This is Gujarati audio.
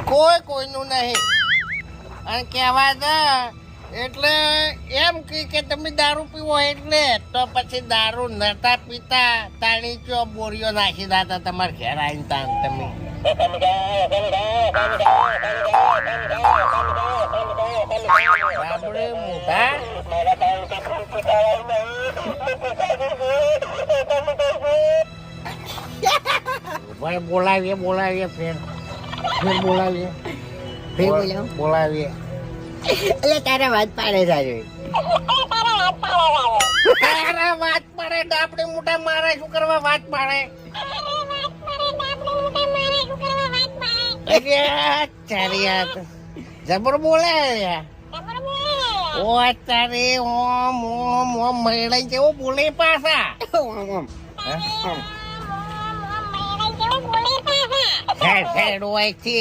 કોઈ કોઈનું નહીં. અને કહેવા દે એટલે એમ કે તમે દારૂ પીવો એટલે તો પછી દારૂ નતા પીતા તાણી ચો બોરીઓ નાખી દાતા તમારે ઘેર આવીને તાણ તમે આપણે મોટા ભાઈ બોલાવીએ ફેર બોલાવીએ એટલે તારા વાત પાડે સારું તારા વાત પાડે ડાપડી મોટા મારા શું કરવા વાત પાડે જબર બોલે ઓ તારે ઓમ ઓમ ઓમ મહિલા જેવો બોલે પાછા હેડ હેડ હોય